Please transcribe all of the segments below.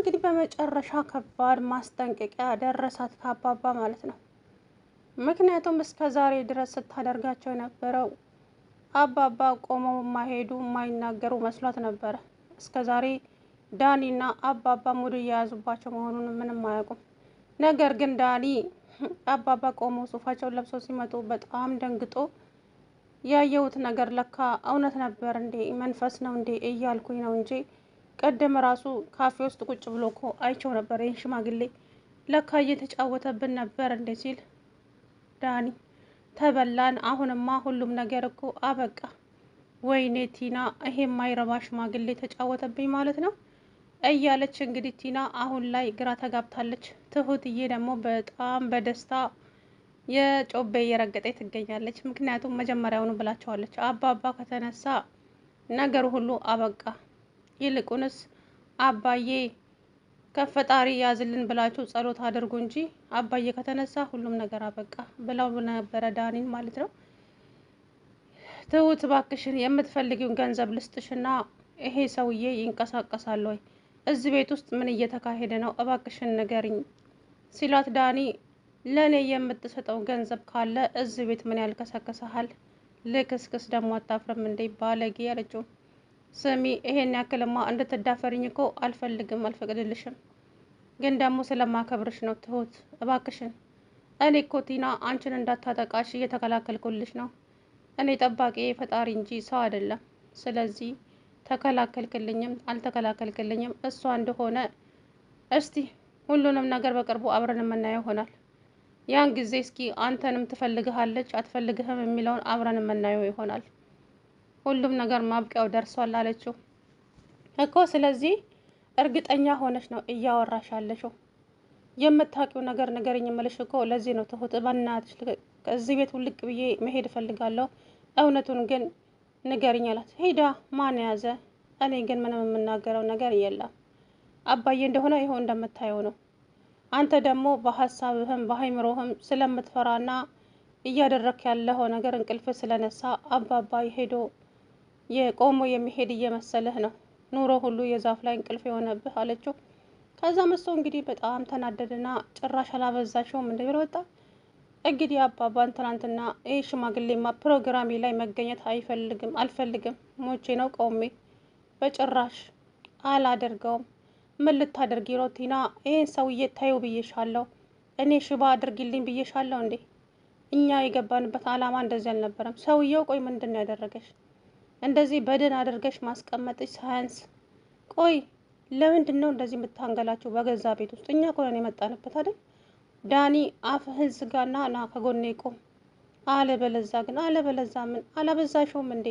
እንግዲህ በመጨረሻ ከባድ ማስጠንቀቂያ ደረሳት ከአባባ ማለት ነው። ምክንያቱም እስከ ዛሬ ድረስ ስታደርጋቸው የነበረው አባባ ቆመው የማይሄዱ የማይናገሩ መስሏት ነበረ። እስከ ዛሬ ዳኒና አባባ ሙድ እየያዙባቸው መሆኑን ምንም አያውቁም። ነገር ግን ዳኒ አባባ ቆመው ሱፋቸውን ለብሰው ሲመጡ በጣም ደንግጦ ያየሁት ነገር ለካ እውነት ነበር እንዴ መንፈስ ነው እንዴ እያልኩኝ ነው እንጂ ቀደም ራሱ ካፌ ውስጥ ቁጭ ብሎ እኮ አይቸው ነበር። ይህን ሽማግሌ ለካ እየተጫወተብን ነበር እንዴ ሲል ዳኒ ተበላን። አሁንማ ሁሉም ነገር እኮ አበቃ። ወይኔ ቲና ይሄ የማይረባ ሽማግሌ ተጫወተብኝ ማለት ነው እያለች እንግዲህ ቲና አሁን ላይ ግራ ተጋብታለች። ትሁትዬ ደግሞ በጣም በደስታ የጮቤ እየረገጠች ትገኛለች። ምክንያቱም መጀመሪያውኑ ብላቸዋለች፣ አባባ ከተነሳ ነገሩ ሁሉ አበቃ። ይልቁንስ አባዬ ከፈጣሪ ያዝልን ብላችሁ ጸሎት አድርጉ እንጂ አባዬ ከተነሳ ሁሉም ነገር አበቃ ብለው ነበረ ዳኒን ማለት ነው። ትሁት እባክሽን የምትፈልጊውን ገንዘብ ልስጥሽና ይሄ ሰውዬ ይንቀሳቀሳል ወይ? እዚህ ቤት ውስጥ ምን እየተካሄደ ነው? እባክሽን ንገሪኝ ሲላት ዳኒ ለእኔ የምትሰጠው ገንዘብ ካለ እዚህ ቤት ምን ያልከሰከሰሃል? ልክስክስ ደግሞ አታፍርም እንዴ ባለጌ ያለችው። ስሚ ይሄን ያክልማ እንድትዳፈርኝ እኮ አልፈልግም፣ አልፈቅድልሽም። ግን ደግሞ ስለማከብርሽ ነው ትሁት እባክሽን። እኔ እኮ ቲና አንቺን እንዳታጠቃሽ እየተከላከልኩልሽ ነው። እኔ ጠባቂ ፈጣሪ እንጂ ሰው አይደለም። ስለዚህ ተከላከልክልኝም አልተከላከልክልኝም እሷ እንደሆነ እስቲ ሁሉንም ነገር በቅርቡ አብረን የምናየው ይሆናል። ያን ጊዜ እስኪ አንተንም ትፈልግሃለች አትፈልግህም የሚለውን አብረን የምናየው ይሆናል። ሁሉም ነገር ማብቂያው ደርሷል አለችው እኮ። ስለዚህ እርግጠኛ ሆነሽ ነው እያወራሽ ያለሽው? የምታውቂው ነገር ንገሪኝ የምልሽ እኮ ለዚህ ነው ትሁት። በእናትሽ ከዚህ ቤት ውልቅ ብዬ መሄድ እፈልጋለሁ። እውነቱን ግን ንገሪኝ አላት። ሄዳ ማን ያዘ? እኔ ግን ምንም የምናገረው ነገር የለም። አባዬ እንደሆነ ይኸው እንደምታየው ነው። አንተ ደግሞ በሀሳብህም በሀይምሮህም ስለምትፈራና እያደረክ ያለው ነገር እንቅልፍ ስለነሳ አባባ ሄዶ የቆሞ የሚሄድ እየመሰለህ ነው። ኑሮ ሁሉ የዛፍ ላይ እንቅልፍ የሆነብህ አለችው። ከዛ መስቶ እንግዲህ በጣም ተናደድና ጭራሽ አላበዛሽውም እንደ ብሎ ወጣ። እንግዲህ አባባን ትናንትና ይህ ሽማግሌማ ፕሮግራሜ ላይ መገኘት አልፈልግም፣ ሞቼ ነው ቆሜ፣ በጭራሽ አላደርገውም። ምን ልታደርጊ ነው ቲና? ይህን ሰውዬ ታዩ ብዬሻለሁ። እኔ ሽባ አድርጊልኝ ብዬሻለሁ እንዴ? እኛ የገባንበት አላማ እንደዚህ አልነበረም። ሰውየው ቆይ ምንድን ነው ያደረገሽ? እንደዚህ በድን አድርገሽ ማስቀመጥሽ ሳያንስ፣ ቆይ ለምንድን ነው እንደዚህ የምታንገላችሁ በገዛ ቤት ውስጥ? እኛ ኮነን የመጣንበት አይደል? ዳኒ አፍህን ዝጋና ና ከጎኔ ቁም። አለበለዛ ግን አለበለዛ ምን አላበዛሽውም እንዴ?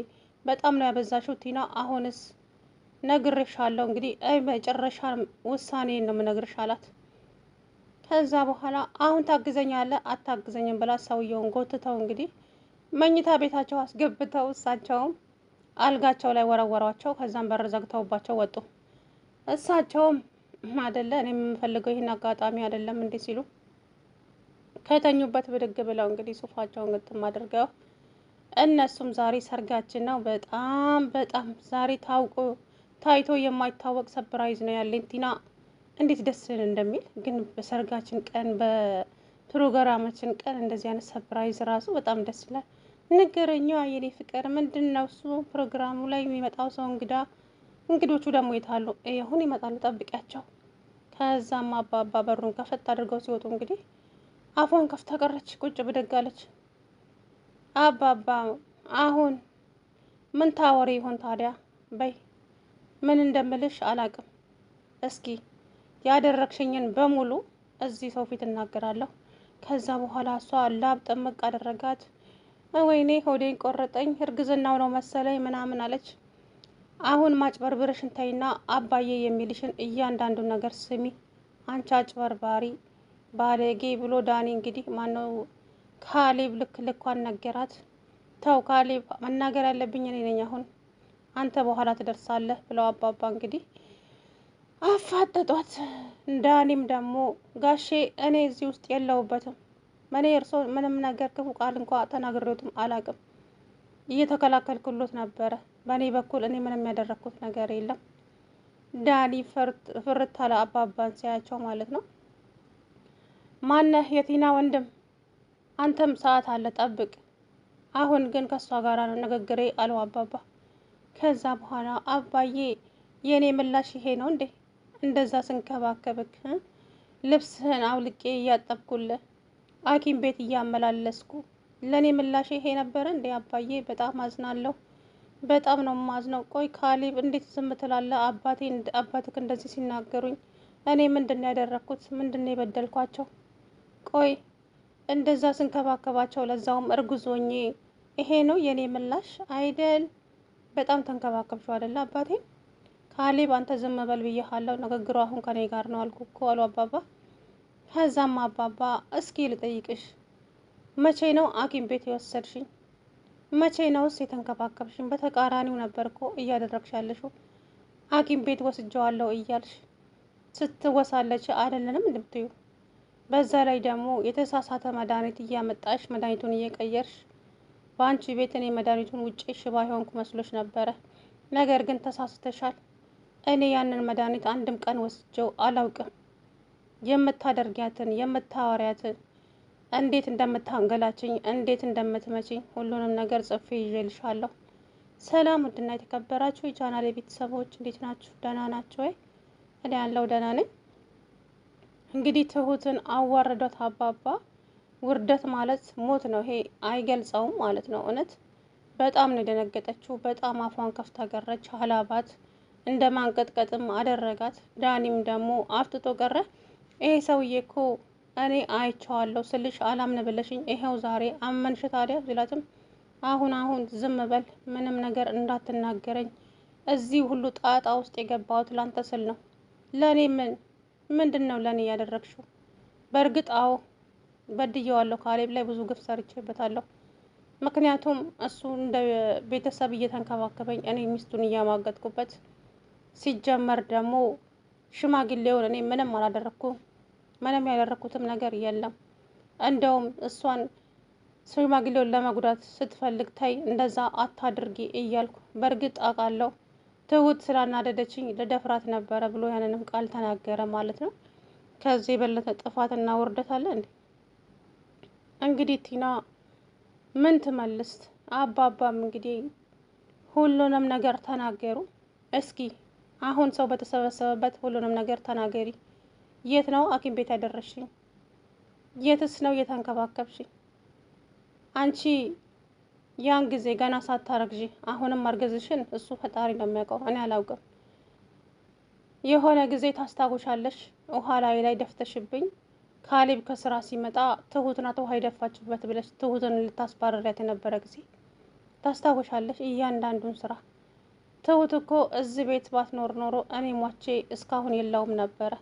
በጣም ነው ያበዛሽው ቲና። አሁንስ ነግሬሻለሁ እንግዲህ መጨረሻ ውሳኔን ነው የምነግርሽ አላት። ከዛ በኋላ አሁን ታግዘኛለህ አታግዘኝም ብላ ሰውየውን ጎትተው እንግዲህ መኝታ ቤታቸው አስገብተው እሳቸውም አልጋቸው ላይ ወረወሯቸው። ከዛም በር ዘግተውባቸው ወጡ። እሳቸውም አይደለ እኔ የምፈልገው ይህን አጋጣሚ አይደለም እንዴ ሲሉ ከተኙበት ብድግ ብለው እንግዲህ ሱፋቸውን ግጥም አድርገው እነሱም ዛሬ ሰርጋችን ነው፣ በጣም ዛሬ ታይቶ የማይታወቅ ሰፕራይዝ ነው ያለኝ ቲና። እንዴት ደስ እንደሚል ግን በሰርጋችን ቀን በፕሮግራማችን ቀን እንደዚህ አይነት ሰፕራይዝ ራሱ በጣም ደስ ይላል። ንገረኛ የኔ ፍቅር ምንድን ነው እሱ? ፕሮግራሙ ላይ የሚመጣው ሰው እንግዶቹ ደግሞ የታሉ? አሁን ይመጣሉ ጠብቂያቸው። ከዛም አባባ በሩን ከፈት አድርገው ሲወጡ እንግዲህ አፏን ከፍታ ቀረች፣ ቁጭ ብድግ አለች። አባባ አሁን ምን ታወሪ ይሆን ታዲያ? በይ ምን እንደምልሽ አላቅም። እስኪ ያደረግሽኝን በሙሉ እዚህ ሰው ፊት እናገራለሁ። ከዛ በኋላ እሷ ላብ ጥምቅ አደረጋት። ወይኔ ሆዴን ቆረጠኝ፣ እርግዝናው ነው መሰለኝ ምናምን አለች። አሁን ማጭበርብርሽን ተይና አባዬ የሚልሽን እያንዳንዱ ነገር ስሚ፣ አንቺ አጭበርባሪ ባለጌ ብሎ ዳኒ እንግዲህ ማነው ካሌብ ልክ ልኳን ነገራት። ተው ካሌብ፣ መናገር ያለብኝ እኔ ነኝ አሁን፣ አንተ በኋላ ትደርሳለህ ብለው አባባ እንግዲህ አፋጠጧት። ዳኒም ደግሞ ጋሼ እኔ እዚህ ውስጥ የለሁበትም፣ እኔ እርሶ ምንም ነገር ክፉ ቃል እንኳ ተናግሬዎትም አላቅም፣ እየተከላከልኩሎት ነበረ። በእኔ በኩል እኔ ምንም ያደረግኩት ነገር የለም። ዳኒ ፍርት አለ አባባን ሲያቸው ማለት ነው። ማነህ? የቲና ወንድም፣ አንተም ሰዓት አለ ጠብቅ። አሁን ግን ከሷ ጋር ነው ንግግሬ አለው አባባ። ከዛ በኋላ አባዬ የኔ ምላሽ ይሄ ነው እንዴ? እንደዛ ስንከባከብክ ልብስህን አውልቄ እያጠብኩልህ ሐኪም ቤት እያመላለስኩ ለእኔ ምላሽ ይሄ ነበረ እንዴ? አባዬ በጣም አዝናለሁ። በጣም ነው ማዝነው። ቆይ ካሌብ እንዴት ዝም ትላለህ? አባትክ እንደዚህ ሲናገሩኝ እኔ ምንድን ነው ያደረግኩት? ምንድን ነው የበደልኳቸው? ቆይ እንደዛ ስንከባከባቸው ለዛውም እርጉዝ ሆኜ ይሄ ነው የኔ ምላሽ አይደል? በጣም ተንከባከብሽው አይደለ አባቴ? ካሌብ አንተ ዝም በል ብዬሃለሁ። ንግግሩ አሁን ከኔ ጋር ነው አልኩ እኮ አሉ አባባ። ከዛም አባባ እስኪ ልጠይቅሽ፣ መቼ ነው ሐኪም ቤት የወሰድሽኝ? መቼ ነውስ የተንከባከብሽኝ? በተቃራኒው ነበር እኮ እያደረግሽ ያለሽው። ሐኪም ቤት ወስጀዋለሁ እያልሽ ስትወሳለች አይደለንም እንድትዩ። በዛ ላይ ደግሞ የተሳሳተ መድኃኒት እያመጣሽ መድኃኒቱን እየቀየርሽ በአንቺ ቤት እኔ መድኃኒቱን ውጪ ሽባ የሆንኩ መስሎች ነበረ። ነገር ግን ተሳስተሻል። እኔ ያንን መድኃኒት አንድም ቀን ወስጀው አላውቅም። የምታደርጊያትን የምታወሪያትን እንዴት እንደምታንገላችኝ እንዴት እንደምትመችኝ ሁሉንም ነገር ጽፌ ይዤልሻለሁ። ሰላም ውድና የተከበራችሁ የቻናሌ ቤተሰቦች እንዴት ናችሁ? ደህና ናችሁ ወይ? እኔ ያለው ደህና ነኝ። እንግዲህ ትሁትን አዋረዷት አባባ። ውርደት ማለት ሞት ነው። ይሄ አይገልጸውም ማለት ነው። እውነት በጣም ነው የደነገጠችው። በጣም አፏን ከፍታ ቀረች። አላባት እንደ ማንቀጥቀጥም አደረጋት። ዳኒም ደግሞ አፍጥጦ ቀረ። ይሄ ሰውዬ እኮ እኔ አይቼዋለሁ ስልሽ አላምን ብለሽኝ ይሄው ዛሬ አመንሽ ታዲያ ሲላትም አሁን ዝም በል፣ ምንም ነገር እንዳትናገረኝ። እዚህ ሁሉ ጣጣ ውስጥ የገባሁት ላንተ ስል ነው። ለእኔ ምንድን ነው ለእኔ ያደረግሽው? በእርግጥ አዎ በድየዋለሁ። ካሌብ ላይ ብዙ ግፍ ሰርቼበታለሁ። ምክንያቱም እሱ እንደ ቤተሰብ እየተንከባከበኝ እኔ ሚስቱን እያማገጥኩበት፣ ሲጀመር ደግሞ ሽማግሌውን እኔ ምንም አላደረግኩም። ምንም ያደረግኩትም ነገር የለም። እንደውም እሷን ሽማግሌውን ለመጉዳት ስትፈልግ ታይ እንደዛ አታድርጊ እያልኩ በእርግጥ አውቃለሁ። ትሁት ስላናደደችኝ ልደፍራት ነበረ ብሎ ያንንም ቃል ተናገረ ማለት ነው። ከዚህ የበለጠ ጥፋትና ውርደት አለ እንዴ? እንግዲህ ቲና ምን ትመልስ? አባባም እንግዲህ ሁሉንም ነገር ተናገሩ። እስኪ አሁን ሰው በተሰበሰበበት ሁሉንም ነገር ተናገሪ። የት ነው ሐኪም ቤት ያደረሽኝ? የትስ ነው የተንከባከብሽኝ? አንቺ ያን ጊዜ ገና ሳታረግዢ አሁንም ማርገዝሽን እሱ ፈጣሪ ነው የሚያውቀው፣ እኔ አላውቅም። የሆነ ጊዜ ታስታውሻለሽ? ውሃ ላይ ደፍተሽብኝ ካሌብ ከስራ ሲመጣ ትሁት ናት ውሃ የደፋችበት ብለሽ ትሁትን ልታስባረሪያት የነበረ ጊዜ ታስታውሻለሽ? እያንዳንዱን ስራ ትሁት እኮ እዚህ ቤት ባትኖር ኖሮ እኔ ሟቼ እስካሁን የለውም ነበረ።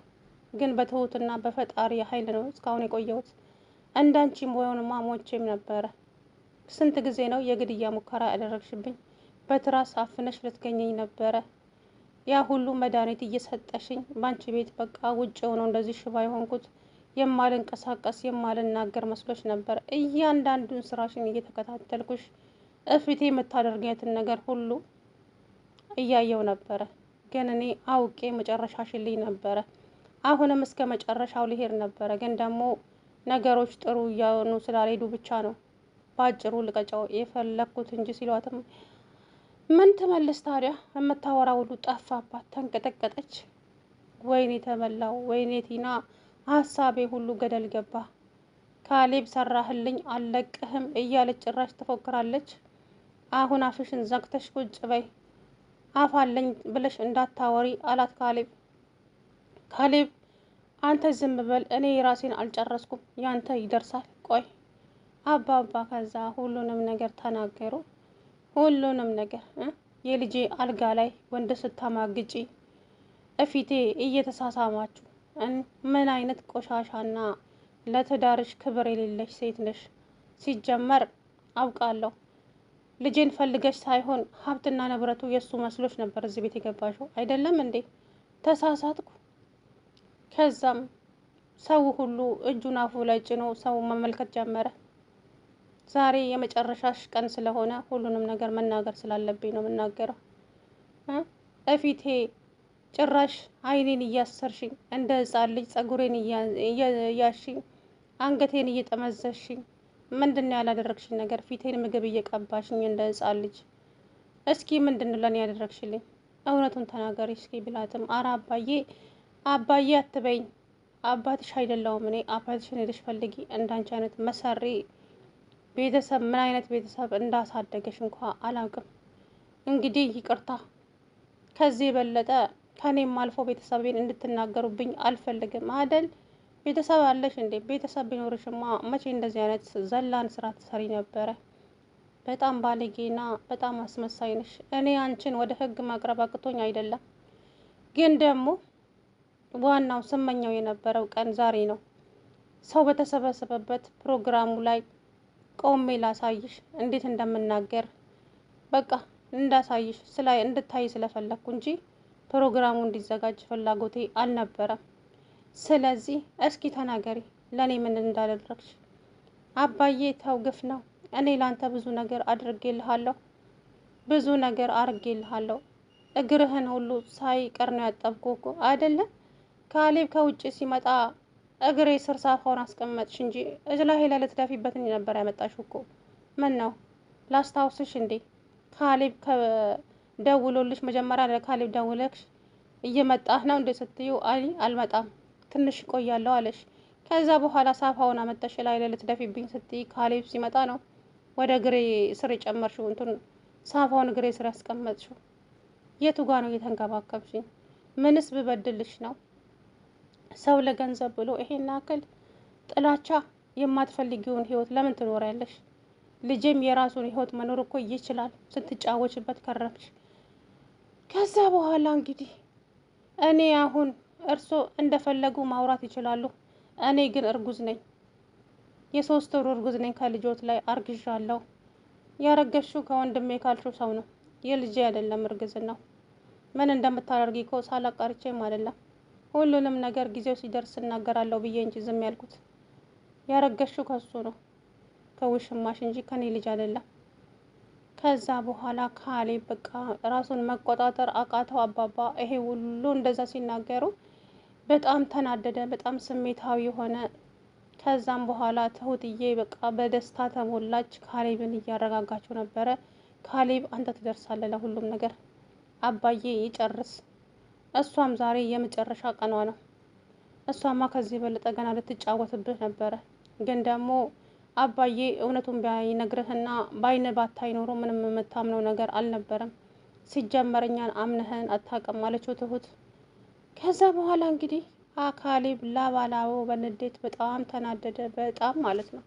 ግን በትሁትና በፈጣሪ ኃይል ነው እስካሁን የቆየሁት። እንዳንቺም ወይንማ ሞቼም ነበረ። ስንት ጊዜ ነው የግድያ ሙከራ ያደረግሽብኝ? በትራስ አፍነሽ ልትገኘኝ ነበረ። ያ ሁሉ መድኃኒት እየሰጠሽኝ በአንቺ ቤት በቃ ውጭ ሆነው እንደዚህ ሽባ የሆንኩት የማልንቀሳቀስ የማልናገር መስሎች ነበር። እያንዳንዱን ስራሽን እየተከታተልኩሽ እፊቴ የምታደርጊያትን ነገር ሁሉ እያየው ነበረ። ግን እኔ አውቄ መጨረሻሽን ልይ ነበረ። አሁንም እስከ መጨረሻው ልሄድ ነበረ። ግን ደግሞ ነገሮች ጥሩ እያሆኑ ስላልሄዱ ብቻ ነው በአጭሩ ልቀጫው የፈለግኩት እንጂ ሲሏትም ምን ትመልስ ታዲያ? የምታወራ ሁሉ ጠፋባት፣ ተንቀጠቀጠች። ወይኔ ተመላው፣ ወይኔ ቲና፣ ሀሳቤ ሁሉ ገደል ገባ። ካሌብ ሰራህልኝ አልለቅህም እያለች ጭራሽ ትፎክራለች። አሁን አፍሽን ዘግተሽ ቁጭ በይ፣ አፋለኝ ብለሽ እንዳታወሪ አላት ካሌብ። ካሌብ አንተ ዝም በል፣ እኔ የራሴን አልጨረስኩም፣ ያንተ ይደርሳል። ቆይ አባባ ከዛ ሁሉንም ነገር ተናገሩ። ሁሉንም ነገር የልጄ አልጋ ላይ ወንድ ስታማግጪ እፊቴ እየተሳሳማችሁ ምን አይነት ቆሻሻና ለትዳርሽ ክብር የሌለሽ ሴት ነሽ? ሲጀመር አውቃለሁ ልጄን ፈልገሽ ሳይሆን ሀብትና ንብረቱ የእሱ መስሎች ነበር እዚህ ቤት የገባሽው አይደለም እንዴ? ተሳሳትኩ። ከዛም ሰው ሁሉ እጁን አፉ ላይ ጭኖ ሰው መመልከት ጀመረ። ዛሬ የመጨረሻሽ ቀን ስለሆነ ሁሉንም ነገር መናገር ስላለብኝ ነው የምናገረው። እፊቴ ጭራሽ አይኔን እያሰርሽኝ እንደ ሕፃን ልጅ ጸጉሬን እያያሽኝ አንገቴን እየጠመዘሽኝ ምንድን ነው ያላደረግሽኝ ነገር? ፊቴን ምግብ እየቀባሽኝ እንደ ሕፃን ልጅ እስኪ ምንድን ነው ለእኔ ያደረግሽልኝ? እውነቱን ተናገሪ እስኪ ብላትም አረ አባዬ አትበይኝ፣ አባትሽ አይደለሁም እኔ። አባትሽን ሄደሽ ፈልጊ። እንዳንቺ አይነት መሰሪ ቤተሰብ ምን አይነት ቤተሰብ እንዳሳደገሽ እንኳ አላውቅም። እንግዲህ ይቅርታ፣ ከዚህ የበለጠ ከኔም አልፎ ቤተሰቤን እንድትናገሩብኝ አልፈልግም። አደል ቤተሰብ አለሽ እንዴ? ቤተሰብ ቢኖርሽማ መቼ እንደዚህ አይነት ዘላን ስራ ትሰሪ ነበረ? በጣም ባለጌና በጣም አስመሳይ ነሽ። እኔ አንቺን ወደ ህግ ማቅረብ አቅቶኝ አይደለም፣ ግን ደግሞ ዋናው ስመኛው የነበረው ቀን ዛሬ ነው። ሰው በተሰበሰበበት ፕሮግራሙ ላይ ቆሜ ላሳይሽ እንዴት እንደምናገር በቃ እንዳሳይሽ እንድታይ ስለፈለግኩ እንጂ ፕሮግራሙ እንዲዘጋጅ ፍላጎቴ አልነበረም። ስለዚህ እስኪ ተናገሪ ለእኔ ምን እንዳደረግሽ። አባዬ ተው፣ ግፍ ነው። እኔ ላንተ ብዙ ነገር አድርጌልሃለሁ፣ ብዙ ነገር አርጌልሃለሁ። እግርህን ሁሉ ሳይቀር ነው ያጠብኩ እኮ አይደለም። ካሌብ ከውጭ ሲመጣ እግሬ ስር ሳፋውን አስቀመጥሽ እንጂ እጅላሄ ላይ ልትደፊበት ነበር ያመጣሽው እኮ። ምን ነው ላስታውስሽ እንዴ? ካሌብ ደውሎልሽ መጀመሪያ ለካሌብ ደውለሽ እየመጣህ ነው እንዴ ስትዩ፣ አልመጣም ትንሽ ቆያለሁ አለሽ። ከዛ በኋላ ሳፋውን አመጣሽ ላይ ልትደፊብኝ ስትይ ካሌብ ሲመጣ ነው ወደ እግሬ ስር የጨመርሽው እንትን ሳፋውን እግሬ ስር ያስቀመጥሽው። የቱ ጋ ነው እየተንከባከብሽኝ? ምንስ ብበድልሽ ነው? ሰው ለገንዘብ ብሎ ይሄን ያክል ጥላቻ? የማትፈልጊውን ህይወት ለምን ትኖሪያለሽ? ልጄም የራሱን ህይወት መኖር እኮ ይችላል። ስትጫወችበት ከረምሽ። ከዛ በኋላ እንግዲህ እኔ አሁን እርሶ እንደፈለጉ ማውራት ይችላሉ። እኔ ግን እርጉዝ ነኝ። የ3 ወር እርጉዝ ነኝ። ከልጆት ላይ አርግዣለሁ። ያረገሽው ከወንድሜ ካልሽው ሰው ነው። የልጄ አይደለም እርግዝናው። ምን እንደምታደርጊ እኮ ሳላቃርቼም አይደለም። ሁሉንም ነገር ጊዜው ሲደርስ እናገራለሁ ብዬ እንጂ ዝም ያልኩት። ያረገሽው ከሱ ነው፣ ከውሽማሽ እንጂ ከኔ ልጅ አይደለም። ከዛ በኋላ ካሌብ በቃ ራሱን መቆጣጠር አቃተው። አባባ ይሄ ሁሉ እንደዛ ሲናገሩ በጣም ተናደደ፣ በጣም ስሜታዊ ሆነ። ከዛም በኋላ ትሁትዬ በቃ በደስታ ተሞላች። ካሌብን እያረጋጋችው ነበረ። ካሌብ አንተ ትደርሳለህ ለሁሉም ነገር፣ አባዬ ይጨርስ። እሷም ዛሬ የመጨረሻ ቀኗ ነው። እሷማ ከዚህ በለጠ ገና ልትጫወትብህ ነበረ። ግን ደግሞ አባዬ እውነቱን ባይነግርህና ባይን ባታይ ኖሮ ምንም የምታምነው ነገር አልነበረም። ሲጀመር እኛን አምነህን አታውቅም አለችው ትሁት። ከዛ በኋላ እንግዲህ ካሌብ ላባላበው በንዴት በጣም ተናደደ፣ በጣም ማለት ነው።